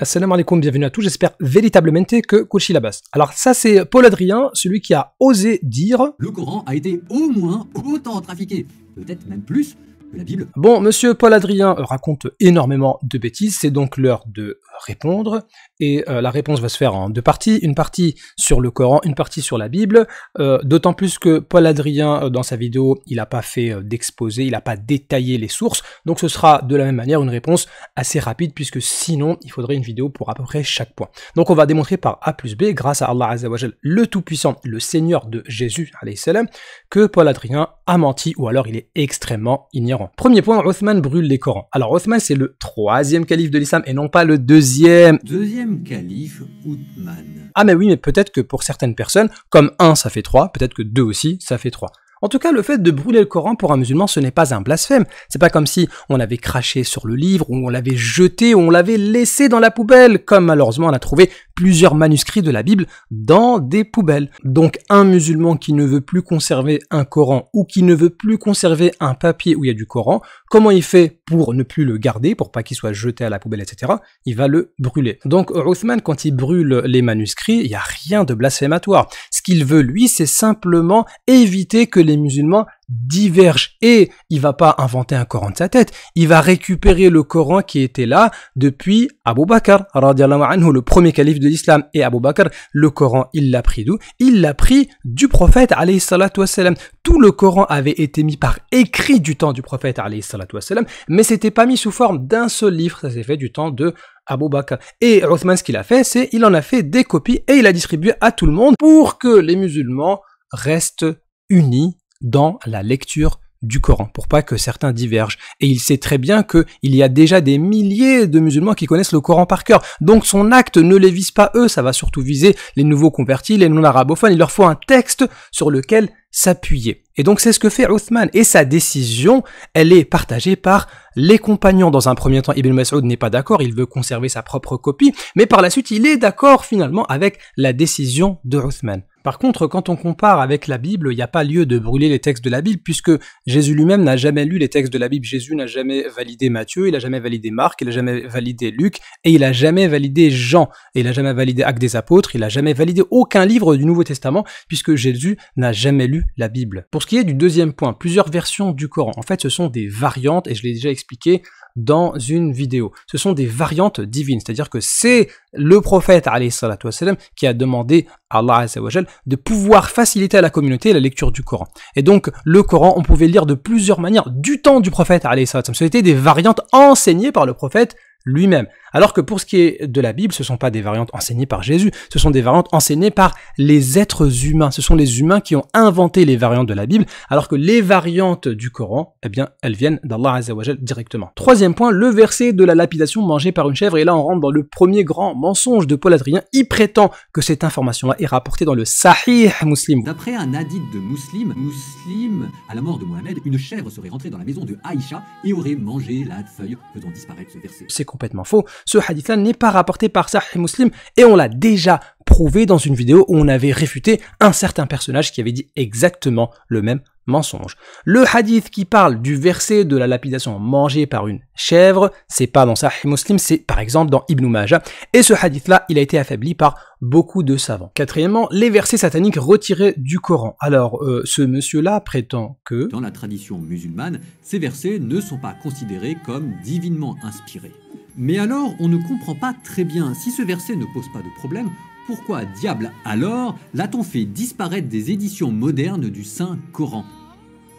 Assalamu alaikum, bienvenue à tous, j'espère véritablement que Kochi la basse. Alors ça c'est Paul Adrien, celui qui a osé dire... Le Coran a été au moins autant trafiqué, peut-être même plus que la Bible. Bon, monsieur Paul Adrien raconte énormément de bêtises, c'est donc l'heure de répondre. Et la réponse va se faire en deux parties, une partie sur le Coran, une partie sur la Bible, d'autant plus que Paul Adrien, dans sa vidéo, il n'a pas fait d'exposé, il n'a pas détaillé les sources, donc ce sera de la même manière une réponse assez rapide, puisque sinon, il faudrait une vidéo pour à peu près chaque point. Donc on va démontrer par A plus B, grâce à Allah Azza wa Jal, le Tout-Puissant, le Seigneur de Jésus, alayhi salam, que Paul Adrien a menti, ou alors il est extrêmement ignorant. Premier point, Othman brûle les Corans. Alors Othman, c'est le troisième calife de l'islam, et non pas le deuxième. Deuxième calife, Othman. Ah mais oui, mais peut-être que pour certaines personnes, comme 1 ça fait 3, peut-être que 2 aussi, ça fait 3. En tout cas, le fait de brûler le Coran pour un musulman, ce n'est pas un blasphème. C'est pas comme si on avait craché sur le livre, ou on l'avait jeté, ou on l'avait laissé dans la poubelle, comme malheureusement on a trouvé plusieurs manuscrits de la Bible dans des poubelles. Donc un musulman qui ne veut plus conserver un Coran, ou qui ne veut plus conserver un papier où il y a du Coran, comment il fait pour ne plus le garder, pour pas qu'il soit jeté à la poubelle, etc. Il va le brûler. Donc Othman, quand il brûle les manuscrits, il n'y a rien de blasphématoire. Ce qu'il veut, lui, c'est simplement éviter que les musulmans divergent. Et il va pas inventer un Coran de sa tête. Il va récupérer le Coran qui était là depuis Abu Bakr, radiallahu anhu, le premier calife de l'islam. Et Abu Bakr, le Coran, il l'a pris d'où? Il l'a pris du prophète, alayhi salatu wassalam. Tout le Coran avait été mis par écrit du temps du prophète, alayhi salatu wassalam, mais c'était pas mis sous forme d'un seul livre. Ça s'est fait du temps de Abu Bakr. Et Othman, ce qu'il a fait, c'est il en a fait des copies et il a distribué à tout le monde pour que les musulmans restent unis dans la lecture du Coran, pour pas que certains divergent. Et il sait très bien qu'il y a déjà des milliers de musulmans qui connaissent le Coran par cœur. Donc son acte ne les vise pas eux, ça va surtout viser les nouveaux convertis, les non-arabophones. Il leur faut un texte sur lequel s'appuyer. Et donc c'est ce que fait Othman. Et sa décision, elle est partagée par les compagnons. Dans un premier temps, Ibn Mas'ud n'est pas d'accord, il veut conserver sa propre copie, mais par la suite, il est d'accord finalement avec la décision de Othman. Par contre, quand on compare avec la Bible, il n'y a pas lieu de brûler les textes de la Bible, puisque Jésus lui-même n'a jamais lu les textes de la Bible. Jésus n'a jamais validé Matthieu, il n'a jamais validé Marc, il n'a jamais validé Luc, et il n'a jamais validé Jean, et il n'a jamais validé Actes des Apôtres, il n'a jamais validé aucun livre du Nouveau Testament, puisque Jésus n'a jamais lu la Bible. Pour ce qui est du deuxième point, plusieurs versions du Coran. En fait, ce sont des variantes, et je l'ai déjà expliqué dans une vidéo. Ce sont des variantes divines, c'est-à-dire que c'est le prophète alayhi salatu wassalam qui a demandé à Allah azza wa jal de pouvoir faciliter à la communauté la lecture du Coran. Et donc le Coran, on pouvait le lire de plusieurs manières du temps du prophète alayhi salatu wassalam. C'était des variantes enseignées par le prophète lui-même. Alors que pour ce qui est de la Bible, ce ne sont pas des variantes enseignées par Jésus, ce sont des variantes enseignées par les êtres humains. Ce sont les humains qui ont inventé les variantes de la Bible, alors que les variantes du Coran, eh bien, elles viennent d'Allah Azza wa Jal directement. Troisième point, le verset de la lapidation mangée par une chèvre. Et là, on rentre dans le premier grand mensonge de Paul Adrien. Il prétend que cette information-là est rapportée dans le Sahih Muslim. D'après un hadith de Muslim, à la mort de Mohammed, une chèvre serait rentrée dans la maison de Aïcha et aurait mangé la feuille, faisant disparaître ce verset. C'est complètement faux. Ce hadith-là n'est pas rapporté par Sahih Muslim et on l'a déjà prouvé dans une vidéo où on avait réfuté un certain personnage qui avait dit exactement le même mensonge. Le hadith qui parle du verset de la lapidation mangée par une chèvre, c'est pas dans Sahih Muslim, c'est par exemple dans Ibn Majah. Et ce hadith-là, il a été affaibli par beaucoup de savants. Quatrièmement, les versets sataniques retirés du Coran. Alors, ce monsieur-là prétend que... Dans la tradition musulmane, ces versets ne sont pas considérés comme divinement inspirés. Mais alors, on ne comprend pas très bien, si ce verset ne pose pas de problème, pourquoi diable alors l'a-t-on fait disparaître des éditions modernes du Saint-Coran?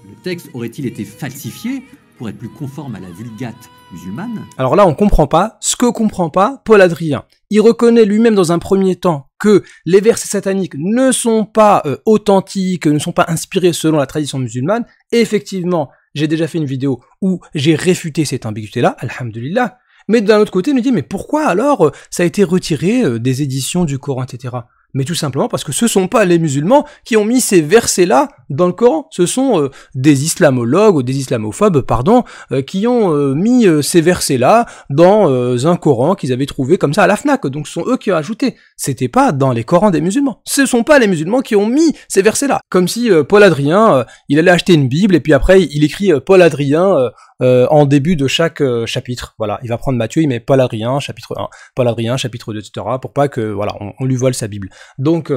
Le texte aurait-il été falsifié pour être plus conforme à la Vulgate musulmane? Alors là, on comprend pas ce que comprend pas Paul Adrien. Il reconnaît lui-même dans un premier temps que les versets sataniques ne sont pas authentiques, ne sont pas inspirés selon la tradition musulmane. Et effectivement, j'ai déjà fait une vidéo où j'ai réfuté cette ambiguïté-là, alhamdulillah. Mais d'un autre côté, il nous dit, mais pourquoi alors ça a été retiré des éditions du Coran, etc. Mais tout simplement parce que ce ne sont pas les musulmans qui ont mis ces versets-là dans le Coran. Ce sont des islamologues ou des islamophobes, pardon, qui ont mis ces versets-là dans un Coran qu'ils avaient trouvé comme ça à la Fnac. Donc ce sont eux qui ont ajouté. C'était pas dans les Corans des musulmans. Ce sont pas les musulmans qui ont mis ces versets-là. Comme si Paul Adrien, il allait acheter une Bible et puis après il écrit Paul Adrien en début de chaque chapitre. Voilà, il va prendre Matthieu, il met Paul Adrien, chapitre 1, Paul Adrien, chapitre 2, etc. pour pas que, voilà, on lui vole sa Bible. Donc,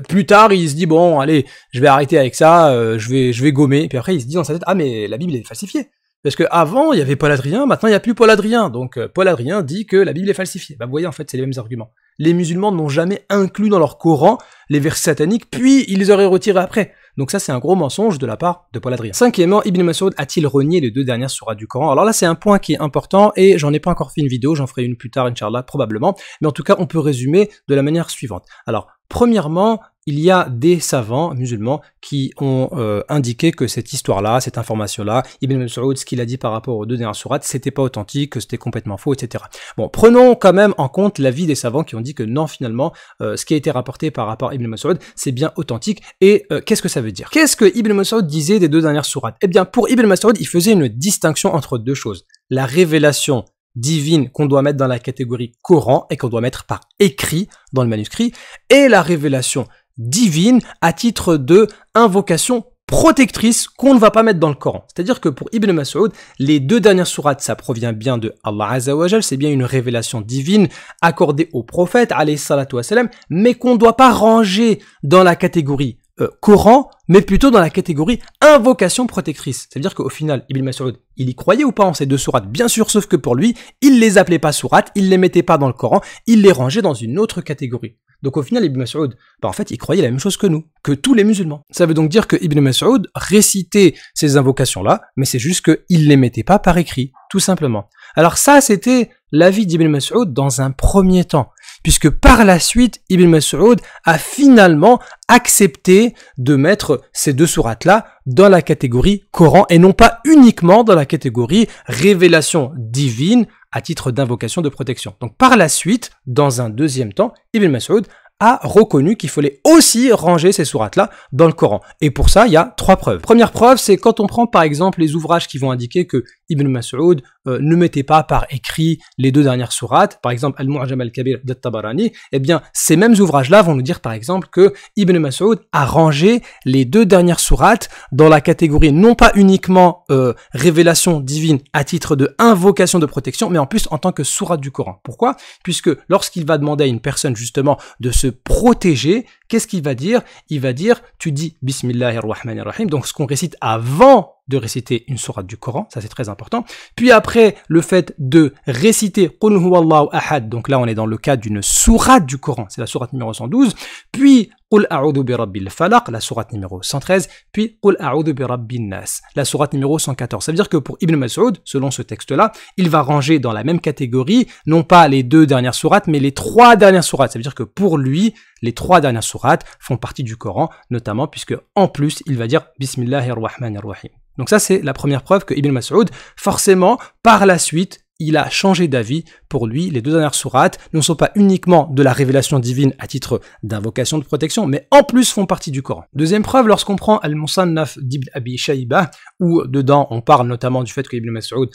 plus tard, il se dit, bon, allez, je vais arrêter avec ça, je vais gommer. Et puis après, il se dit dans sa tête, ah, mais la Bible est falsifiée. Parce que avant il y avait Paul Adrien, maintenant il n'y a plus Paul Adrien. Donc, Paul Adrien dit que la Bible est falsifiée. Bah, vous voyez, en fait, c'est les mêmes arguments. Les musulmans n'ont jamais inclus dans leur Coran les versets sataniques, puis ils les auraient retirés après. Donc ça, c'est un gros mensonge de la part de Paul Adrien. Cinquièmement, Ibn Mas'ud a-t-il renié les 2 dernières sourates du Coran? Alors là, c'est un point qui est important et j'en ai pas encore fait une vidéo, j'en ferai une plus tard, Inch'Allah, probablement. Mais en tout cas, on peut résumer de la manière suivante. Alors, premièrement, il y a des savants musulmans qui ont indiqué que cette histoire-là, cette information-là, Ibn Mas'ud, ce qu'il a dit par rapport aux 2 dernières sourates, c'était pas authentique, que c'était complètement faux, etc. Bon, prenons quand même en compte l'avis des savants qui ont dit que non, finalement, ce qui a été rapporté par rapport à Ibn Mas'ud, c'est bien authentique. Et qu'est-ce que ça veut dire? Qu'est-ce que Ibn Mas'ud disait des 2 dernières sourates? Eh bien, pour Ibn Mas'ud, il faisait une distinction entre 2 choses. La révélation divine qu'on doit mettre dans la catégorie Coran et qu'on doit mettre par écrit dans le manuscrit, et la révélation divine à titre de invocation protectrice qu'on ne va pas mettre dans le Coran. C'est-à-dire que pour Ibn Mas'ud, les 2 dernières sourates, ça provient bien de Allah Azza wa Jal, c'est bien une révélation divine accordée au prophète, alayhi salatu wa salam, mais qu'on ne doit pas ranger dans la catégorie Coran, mais plutôt dans la catégorie invocation protectrice. C'est-à-dire qu'au final, Ibn Mas'ud, il y croyait ou pas en ces 2 sourates? Bien sûr, sauf que pour lui, il les appelait pas sourates, il les mettait pas dans le Coran, il les rangeait dans une autre catégorie. Donc au final, Ibn Mas'ud, en fait, il croyait la même chose que nous, que tous les musulmans. Ça veut donc dire que Ibn Mas'ud récitait ces invocations-là, mais c'est juste qu'il les mettait pas par écrit, tout simplement. Alors ça, c'était l'avis d'Ibn Mas'ud dans un premier temps, puisque par la suite, Ibn Mas'ud a finalement accepté de mettre ces 2 sourates-là dans la catégorie Coran et non pas uniquement dans la catégorie révélation divine à titre d'invocation de protection. Donc par la suite, dans un deuxième temps, Ibn Mas'ud a reconnu qu'il fallait aussi ranger ces sourates-là dans le Coran. Et pour ça, il y a 3 preuves. Première preuve, c'est quand on prend par exemple les ouvrages qui vont indiquer que Ibn Mas'ud ne mettait pas par écrit les 2 dernières sourates, par exemple Al-Mu'jam al-Kabir d'At-Tabarani, eh bien ces mêmes ouvrages-là vont nous dire par exemple que Ibn Mas'ud a rangé les 2 dernières sourates dans la catégorie non pas uniquement révélation divine à titre de invocation de protection, mais en plus en tant que sourate du Coran. Pourquoi? Puisque lorsqu'il va demander à une personne justement de se protéger, qu'est-ce qu'il va dire? Il va dire, tu dis Bismillahir-Rahmanir-Rahim, donc ce qu'on récite avant de réciter une sourate du Coran, ça c'est très important. Puis après, le fait de réciter Qul huwallahu ahad, donc là on est dans le cas d'une sourate du Coran, c'est la sourate numéro 112, puis Qul a'udhu bi rabbil falaq, la sourate numéro 113, puis Qul a'udhu bi rabbin nas, la sourate numéro 114. Ça veut dire que pour Ibn Mas'ud, selon ce texte-là, il va ranger dans la même catégorie, non pas les 2 dernières sourates, mais les 3 dernières sourates. Ça veut dire que pour lui, les 3 dernières sourates font partie du Coran, notamment puisque en plus, il va dire Bismillahir-Rahmanir-Rahim. Donc ça, c'est la première preuve que Ibn Mas'ud, forcément, par la suite, il a changé d'avis. Pour lui, les 2 dernières sourates ne sont pas uniquement de la révélation divine à titre d'invocation de protection, mais en plus font partie du Coran. Deuxième preuve, lorsqu'on prend Al-Musannaf d'Ibn Abi Shayba, où dedans on parle notamment du fait que Ibn Mas'ud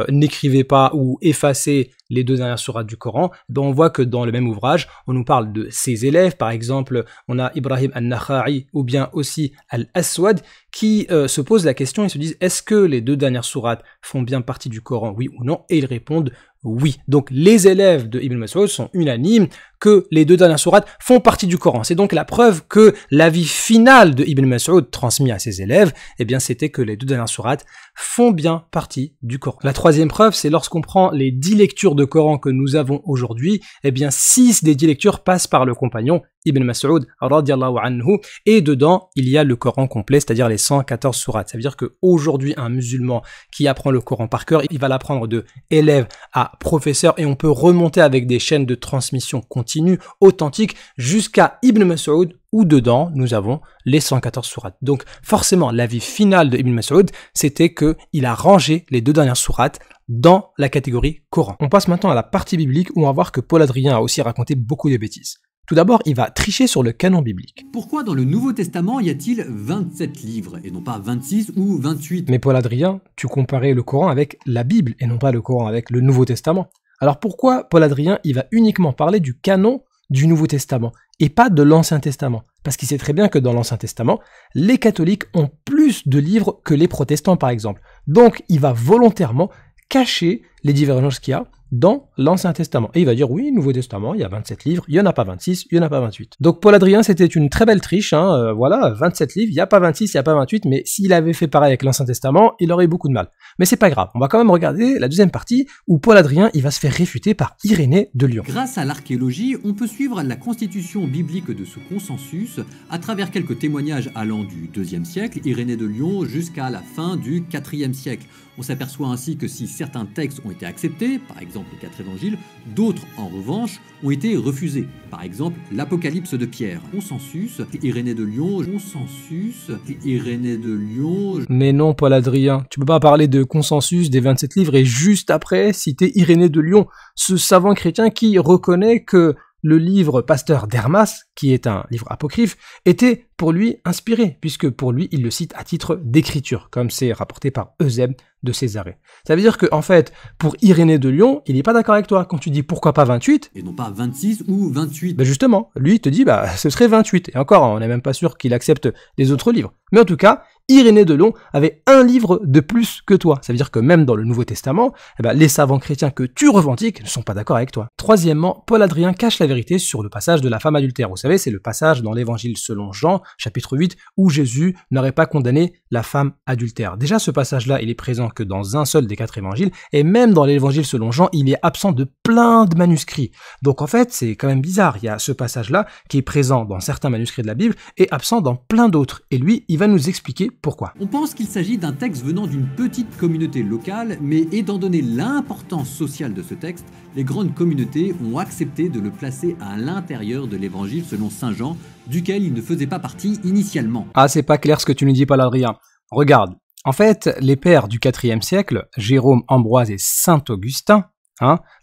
n'écrivait pas ou effaçait les 2 dernières sourates du Coran, on voit que dans le même ouvrage, on nous parle de ses élèves, par exemple, on a Ibrahim al-Nakha'i ou bien aussi Al-Aswad, qui se posent la question et se disent, est-ce que les 2 dernières sourates font bien partie du Coran, oui ou non? Et ils répondent oui. Donc les élèves de Ibn Mas'ud sont unanimes que les 2 dernières sourates font partie du Coran. C'est donc la preuve que l'avis final de Ibn Mas'ud transmis à ses élèves, eh bien c'était que les 2 dernières sourates font bien partie du Coran. La troisième preuve, c'est lorsqu'on prend les 10 lectures de Coran que nous avons aujourd'hui, eh bien 6 des 10 lectures passent par le compagnon Ibn Mas'ud radiyallahu anhu, et dedans il y a le Coran complet, c'est-à-dire les 114 sourates. Ça veut dire qu'aujourd'hui un musulman qui apprend le Coran par cœur, il va l'apprendre de élève à professeur, et on peut remonter avec des chaînes de transmission continue, authentiques, jusqu'à Ibn Mas'ud, où dedans nous avons les 114 sourates. Donc forcément l'avis final de Ibn Mas'ud, c'était qu'il a rangé les 2 dernières sourates dans la catégorie Coran. On passe maintenant à la partie biblique où on va voir que Paul Adrien a aussi raconté beaucoup de bêtises. Tout d'abord, il va tricher sur le canon biblique. Pourquoi dans le Nouveau Testament y a-t-il 27 livres et non pas 26 ou 28? Mais Paul-Adrien, tu comparais le Coran avec la Bible et non pas le Coran avec le Nouveau Testament. Alors pourquoi Paul-Adrien, il va uniquement parler du canon du Nouveau Testament et pas de l'Ancien Testament? Parce qu'il sait très bien que dans l'Ancien Testament, les catholiques ont plus de livres que les protestants par exemple. Donc il va volontairement cacher les divergences qu'il y a dans l'Ancien Testament. Et il va dire, oui, Nouveau Testament, il y a 27 livres, il n'y en a pas 26, il n'y en a pas 28. Donc Paul-Adrien, c'était une très belle triche, voilà, 27 livres, il n'y a pas 26, il n'y a pas 28, mais s'il avait fait pareil avec l'Ancien Testament, il aurait eu beaucoup de mal. Mais c'est pas grave, on va quand même regarder la deuxième partie, où Paul-Adrien, il va se faire réfuter par Irénée de Lyon. Grâce à l'archéologie, on peut suivre la constitution biblique de ce consensus à travers quelques témoignages allant du IIe siècle, Irénée de Lyon, jusqu'à la fin du IVe siècle. On s'aperçoit ainsi que si certains textes ont été acceptés, par exemple les 4 évangiles, d'autres, en revanche, ont été refusés. Par exemple, l'Apocalypse de Pierre. Consensus, Irénée de Lyon, consensus, Irénée de Lyon... Mais non, Paul-Adrien, tu peux pas parler de consensus des 27 livres et juste après citer Irénée de Lyon, ce savant chrétien qui reconnaît que le livre Pasteur d'Hermas, qui est un livre apocryphe, était pour lui inspiré, puisque pour lui, il le cite à titre d'écriture, comme c'est rapporté par Eusèbe de Césarée. Ça veut dire que, en fait, pour Irénée de Lyon, il n'est pas d'accord avec toi. Quand tu dis pourquoi pas 28, et non pas 26 ou 28. Ben justement, lui, il te dit, ce serait 28. Et encore, on n'est même pas sûr qu'il accepte les autres livres. Mais en tout cas, Irénée de Lyon avait un livre de plus que toi. Ça veut dire que même dans le Nouveau Testament, les savants chrétiens que tu revendiques ne sont pas d'accord avec toi. Troisièmement, Paul-Adrien cache la vérité sur le passage de la femme adultère. Vous savez, c'est le passage dans l'Évangile selon Jean, chapitre 8, où Jésus n'aurait pas condamné la femme adultère. Déjà, ce passage-là, il est présent que dans un seul des 4 évangiles, et même dans l'Évangile selon Jean, il est absent de plein de manuscrits. Donc en fait, c'est quand même bizarre. Il y a ce passage-là qui est présent dans certains manuscrits de la Bible et absent dans plein d'autres. Et lui, il va nous expliquer pourquoi. On pense qu'il s'agit d'un texte venant d'une petite communauté locale, mais étant donné l'importance sociale de ce texte, les grandes communautés ont accepté de le placer à l'intérieur de l'Évangile selon Saint Jean, duquel il ne faisait pas partie initialement. Ah, c'est pas clair ce que tu nous dis, Paul-Adrien. Regarde, en fait, les pères du IVe siècle, Jérôme, Ambroise et Saint Augustin,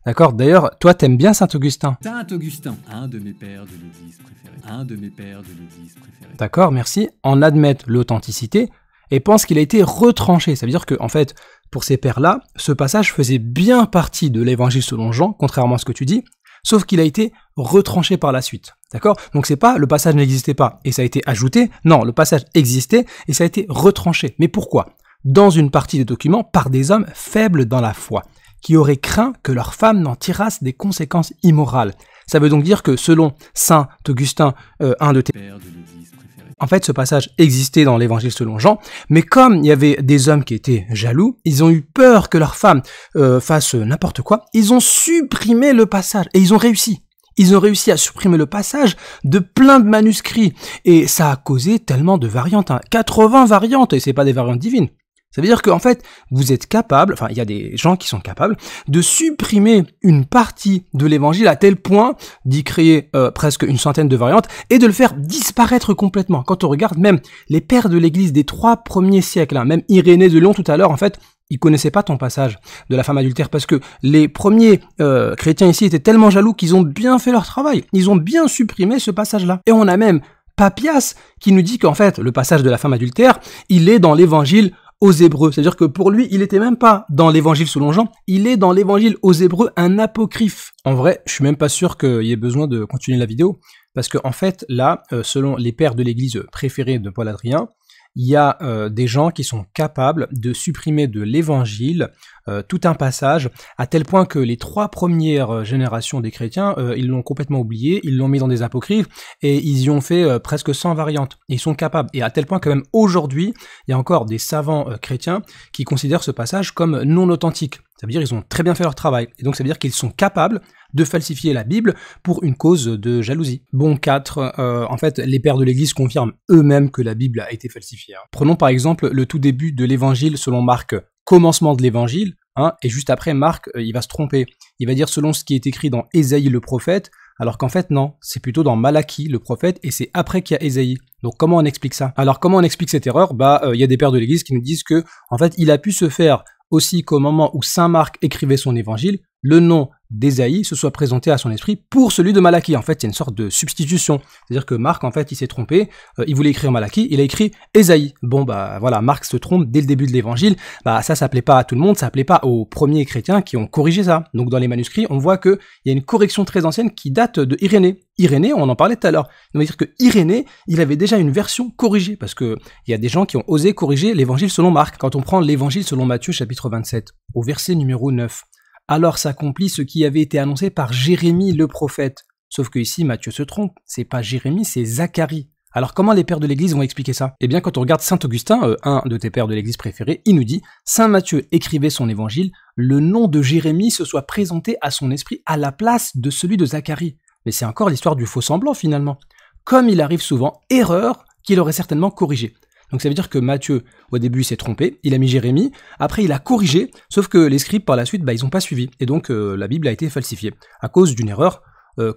d'accord, d'ailleurs, toi t'aimes bien Saint Augustin. Saint Augustin, un de mes pères de l'Église préférés. Un de mes pères de l'Église préférés. D'accord, merci. En admettent l'authenticité et pensent qu'il a été retranché. Ça veut dire que, en fait, pour ces pères-là, ce passage faisait bien partie de l'Évangile selon Jean, contrairement à ce que tu dis, sauf qu'il a été retranché par la suite. D'accord? Donc c'est pas le passage n'existait pas et ça a été ajouté. Non, le passage existait et ça a été retranché. Mais pourquoi? Dans une partie des documents, par des hommes faibles dans la foi, qui auraient craint que leurs femmes n'en tirassent des conséquences immorales. Ça veut donc dire que selon Saint Augustin, un de tes pères de l'Église préférés, en fait, ce passage existait dans l'Évangile selon Jean, mais comme il y avait des hommes qui étaient jaloux, ils ont eu peur que leurs femmes fassent n'importe quoi, ils ont supprimé le passage, et ils ont réussi. Ils ont réussi à supprimer le passage de plein de manuscrits, et ça a causé tellement de variantes, 80 variantes, et c'est pas des variantes divines. Ça veut dire qu'en fait, vous êtes capable, enfin il y a des gens qui sont capables de supprimer une partie de l'évangile à tel point d'y créer presque une centaine de variantes et de le faire disparaître complètement. Quand on regarde même les pères de l'église des 3 premiers siècles, même Irénée de Lyon tout à l'heure, en fait, ils connaissaient pas ton passage de la femme adultère parce que les premiers chrétiens ici étaient tellement jaloux qu'ils ont bien fait leur travail. Ils ont bien supprimé ce passage-là. Et on a même Papias qui nous dit qu'en fait, le passage de la femme adultère, il est dans l'évangile aux Hébreux. C'est-à-dire que pour lui, il n'était même pas dans l'évangile selon Jean, il est dans l'évangile aux Hébreux, un apocryphe. En vrai, je suis même pas sûr qu'il y ait besoin de continuer la vidéo, parce que en fait, là, selon les pères de l'église préférés de Paul-Adrien, il y a des gens qui sont capables de supprimer de l'évangile tout un passage, à tel point que les 3 premières générations des chrétiens, ils l'ont complètement oublié, ils l'ont mis dans des apocryphes, et ils y ont fait presque 100 variantes. Et ils sont capables, et à tel point que même aujourd'hui, il y a encore des savants chrétiens qui considèrent ce passage comme non authentique. Ça veut dire qu'ils ont très bien fait leur travail, et donc ça veut dire qu'ils sont capables de falsifier la Bible pour une cause de jalousie. Bon, 4, en fait, les pères de l'Église confirment eux-mêmes que la Bible a été falsifiée. Prenons par exemple le tout début de l'Évangile selon Marc, commencement de l'Évangile, et juste après, Marc, il va se tromper. Il va dire selon ce qui est écrit dans Ésaïe le prophète, alors qu'en fait, non, c'est plutôt dans Malachie le prophète, et c'est après qu'il y a Ésaïe. Donc comment on explique ça? Alors comment on explique cette erreur? Il y a des pères de l'Église qui nous disent que, en fait, il a pu se faire aussi qu'au moment où saint Marc écrivait son évangile, le nom d'Ésaïe se soit présenté à son esprit pour celui de Malachie. En fait, c'est une sorte de substitution. C'est-à-dire que Marc, en fait, il s'est trompé, il voulait écrire Malachie, il a écrit Ésaïe. Bon, bah voilà, Marc se trompe dès le début de l'évangile. Bah ça plaît pas à tout le monde, ça plaît pas aux premiers chrétiens qui ont corrigé ça. Donc dans les manuscrits, on voit qu'il y a une correction très ancienne qui date de Irénée. Irénée, on en parlait tout à l'heure. On va dire que Irénée, il avait déjà une version corrigée, parce que il y a des gens qui ont osé corriger l'évangile selon Marc. Quand on prend l'évangile selon Matthieu, chapitre 27, au verset numéro 9, alors s'accomplit ce qui avait été annoncé par Jérémie le prophète. Sauf que ici, Matthieu se trompe, c'est pas Jérémie, c'est Zacharie. Alors comment les pères de l'Église vont expliquer ça? Eh bien quand on regarde Saint Augustin, un de tes pères de l'Église préférés, il nous dit « Saint Matthieu écrivait son évangile, le nom de Jérémie se soit présenté à son esprit à la place de celui de Zacharie. » Mais c'est encore l'histoire du faux semblant finalement. Comme il arrive souvent, erreur qu'il aurait certainement corrigée. Donc ça veut dire que Matthieu, au début, s'est trompé, il a mis Jérémie, après il a corrigé, sauf que les scribes par la suite, ils n'ont pas suivi, et donc la Bible a été falsifiée, à cause d'une erreur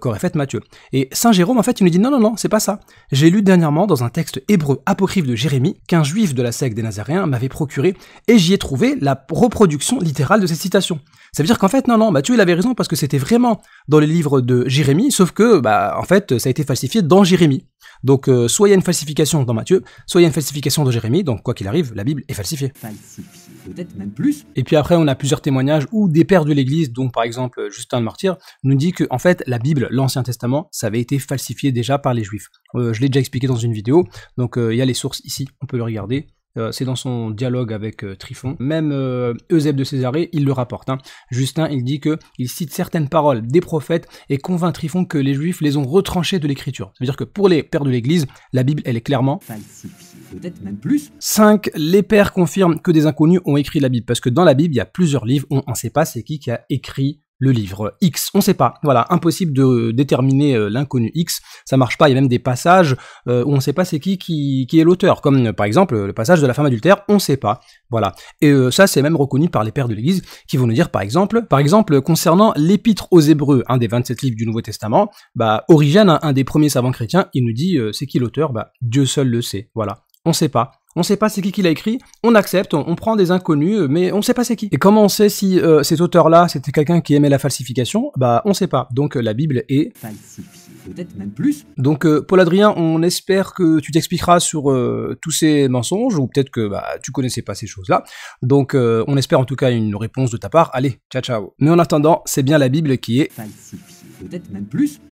qu'aurait faite Matthieu. Et Saint Jérôme, en fait, il nous dit non, c'est pas ça. J'ai lu dernièrement dans un texte hébreu apocryphe de Jérémie qu'un juif de la secte des Nazaréens m'avait procuré, et j'y ai trouvé la reproduction littérale de cette citation. Ça veut dire qu'en fait, non, Matthieu, il avait raison, parce que c'était vraiment dans le livre de Jérémie, sauf que, en fait, ça a été falsifié dans Jérémie. Donc, soit il y a une falsification dans Matthieu, soit il y a une falsification dans Jérémie, donc quoi qu'il arrive, la Bible est falsifiée. Falsifié, peut-être même plus. Et puis après, on a plusieurs témoignages où des pères de l'Église, donc par exemple Justin le Martyr, nous dit que en fait, la Bible, l'Ancien Testament, ça avait été falsifié déjà par les Juifs. Je l'ai déjà expliqué dans une vidéo, donc il y a les sources ici, on peut le regarder. C'est dans son dialogue avec Tryphon. Même Eusèbe de Césarée, il le rapporte. Justin, il dit qu'il cite certaines paroles des prophètes et convainc Tryphon que les Juifs les ont retranchées de l'Écriture. Ça veut dire que pour les pères de l'Église, la Bible, elle est clairement falsifiée, peut-être même plus. 5. Les pères confirment que des inconnus ont écrit la Bible, parce que dans la Bible, il y a plusieurs livres, on ne sait pas c'est qui a écrit le livre X, on sait pas, voilà, impossible de déterminer l'inconnu X, ça marche pas, il y a même des passages où on sait pas c'est qui est l'auteur, comme par exemple le passage de la femme adultère, on sait pas, voilà, et ça c'est même reconnu par les pères de l'Église, qui vont nous dire par exemple concernant l'épître aux Hébreux, un des 27 livres du Nouveau Testament, Origène, un des premiers savants chrétiens, il nous dit c'est qui l'auteur, Dieu seul le sait, voilà, on sait pas. On sait pas c'est qui l'a écrit, on accepte, on prend des inconnus, mais on sait pas c'est qui. Et comment on sait si cet auteur-là, c'était quelqu'un qui aimait la falsification? On sait pas. Donc la Bible est falsifiée, peut-être même plus. Donc Paul-Adrien, on espère que tu t'expliqueras sur tous ces mensonges, ou peut-être que tu connaissais pas ces choses-là. Donc on espère en tout cas une réponse de ta part. Allez, ciao ciao. Mais en attendant, c'est bien la Bible qui est falsifiée, peut-être même plus.